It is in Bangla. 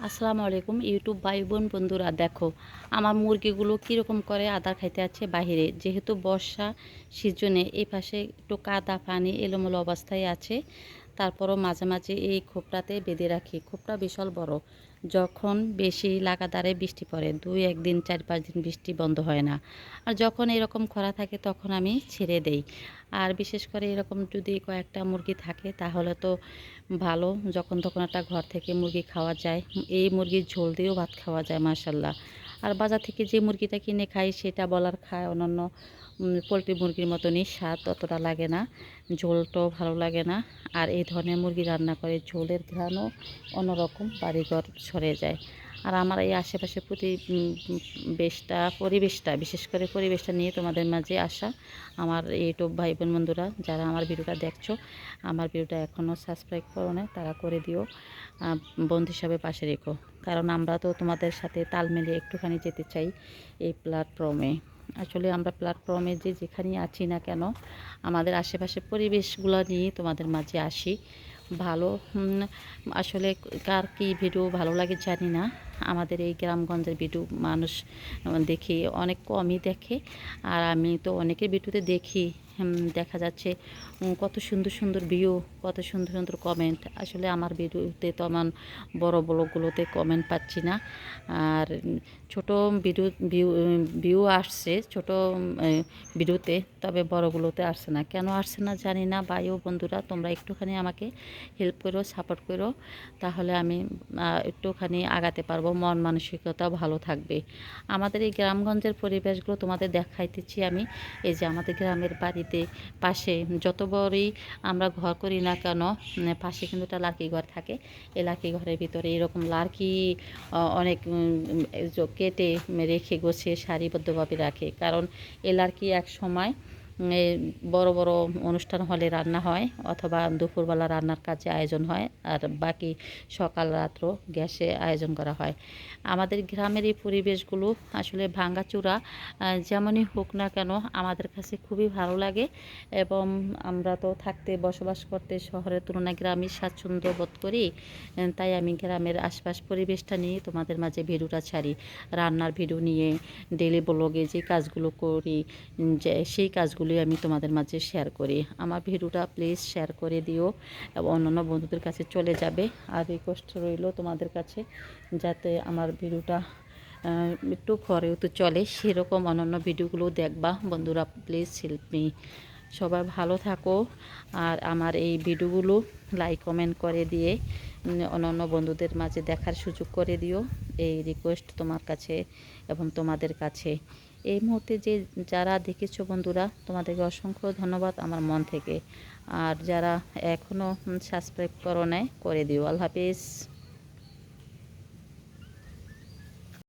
আসসালামু আলাইকুম ইউটিউব ভাই বোন বন্ধুরা, দেখো আমার মুরগিগুলো কীরকম করে আদার খাইতে আছে বাহিরে। যেহেতু বর্ষা সিজনে এই পাশে একটু কাদা পানি এলোমেলো অবস্থায় আছে, তারপরও মাঝে মাঝে এই খোপটাতে বেঁধে রাখি। খোপটা বিশাল বড়। যখন বেশি লাগাতারে বৃষ্টি পড়ে, 1 দিন 4-5 দিন বৃষ্টি বন্ধ হয় না। আর যখন এরকম খরা থাকে তখন আমি ছেড়ে দেই। আর বিশেষ করে এরকম যদি কয়েকটা মুরগি থাকে তাহলে তো ভালো, যখন তখন একটা ঘর থেকে মুরগি খাওয়া যায়। এই মুরগির ঝোল দিয়েও ভাত খাওয়া যায় মাশাল্লাহ। আর বাজার থেকে যে মুরগিটা কিনে খাই সেটা বলার খায় অন্যান্য পোলট্রি মুরগির মতনই স্বাদ অতটা লাগে না, ঝোলটাও ভালো লাগে না। আর এই ধরনের মুরগি রান্না করে ঝোলের ঘ্রাণও অন্যরকম, বাড়িঘর সরে যায়। আর আমার এই আশেপাশে পরিবেশটা বিশেষ করে পরিবেশটা নিয়ে তোমাদের মাঝে আসা। আমার ইউটিউব ভাই বোন বন্ধুরা যারা আমার ভিডিওটা দেখছো, আমার ভিডিওটা এখনও সাবস্ক্রাইব করো না, তারা করে দিও। বন্ধু হিসাবে পাশে রেখো, কারণ আমরা তো তোমাদের সাথে তাল মিলিয়ে একটুখানি যেতে চাই এই প্ল্যাটফর্মে। আসলে আমরা প্ল্যাটফর্মে যেখানেই আছি না কেন, আমাদের আশেপাশে পরিবেশগুলো নিয়ে তোমাদের মাঝে আসি। ভালো আসলে কার কী ভিডিও ভালো লাগে জানি না। আমাদের এই গ্রামগঞ্জের ভিডিও মানুষ দেখি অনেক কমই দেখে। আর আমি তো অনেকের ভিডিওতে দেখি, দেখা যাচ্ছে কত সুন্দর সুন্দর ভিউ, কত সুন্দর সুন্দর কমেন্ট। আসলে আমার ভিডিওতে তেমন বড় বড়গুলোতে কমেন্ট পাচ্ছি না। আর ছোট ভিউ আসছে ছোট ভিডিওতে, তবে বড়গুলোতে আসছে না। কেন আসছে না জানি না। ভাই ও বন্ধুরা, তোমরা একটুখানি আমাকে হেল্প করো, সাপোর্ট করো, তাহলে আমি একটুখানি আগাতে পারবো, মন মানসিকতাও ভালো থাকবে। আমাদের এই গ্রামগঞ্জের পরিবেশগুলো তোমাদের দেখাইতেছি আমি। এই যে আমাদের গ্রামের বাড়িতে পাশে যত বড়ই আমরা ঘর করি না কেন, পাশে কিন্তু একটা লার্কি ঘর থাকে। এই লার্কি ঘরের ভিতরে এরকম লার্কি অনেক কেটে রেখে গোছিয়ে সারিবদ্ধভাবে রাখে। কারণ এই লার্কি এক সময় বড় বড় অনুষ্ঠান হলে রান্না হয়, অথবা দুপুরবেলা রান্নার কাজে আয়োজন হয়, আর বাকি সকাল রাত্র গ্যাসে আয়োজন করা হয়। আমাদের গ্রামের এই পরিবেশগুলো আসলে ভাঙাচোরা যেমনই হোক না কেন আমাদের কাছে খুবই ভালো লাগে। এবং আমরা তো বসবাস করতে শহরের তুলনায় গ্রামে স্বাচ্ছন্দ্য বোধ করি। তাই আমি গ্রামের আশপাশ পরিবেশটা নিয়ে তোমাদের মাঝে ভিডিওটা ছাড়ি। রান্নার ভিডিও নিয়ে ডেলি ব্লগে যে কাজগুলো করি, যে সেই কাজগুলোই আমি তোমাদের মাঝে শেয়ার করি। আমার ভিডিওটা প্লিজ শেয়ার করে দিও এবং অন্যান্য বন্ধুদের কাছে চলে যাবে। আর রিকোয়েস্ট রইল তোমাদের কাছে, যাতে আমার ভিডিওটা একটু পরেও তো চলে, সেরকম অন্যান্য ভিডিওগুলো দেখবা বন্ধুরা। Please help me. সবাই ভালো থাকো। আর আমার এই ভিডিওগুলো লাইক কমেন্ট করে দিয়ে অন্যান্য বন্ধুদের মাঝে দেখার সুযোগ করে দিও, এই রিকোয়েস্ট তোমার কাছে এবং তোমাদের কাছে। এই মুহূর্তে যারা দেখেছো বন্ধুরা, তোমাদেরকে অসংখ্য ধন্যবাদ আমার মন থেকে। আর যারা এখনও সাবস্ক্রাইব করো নাই, করে দিও। আল্লাহ হাফিজ।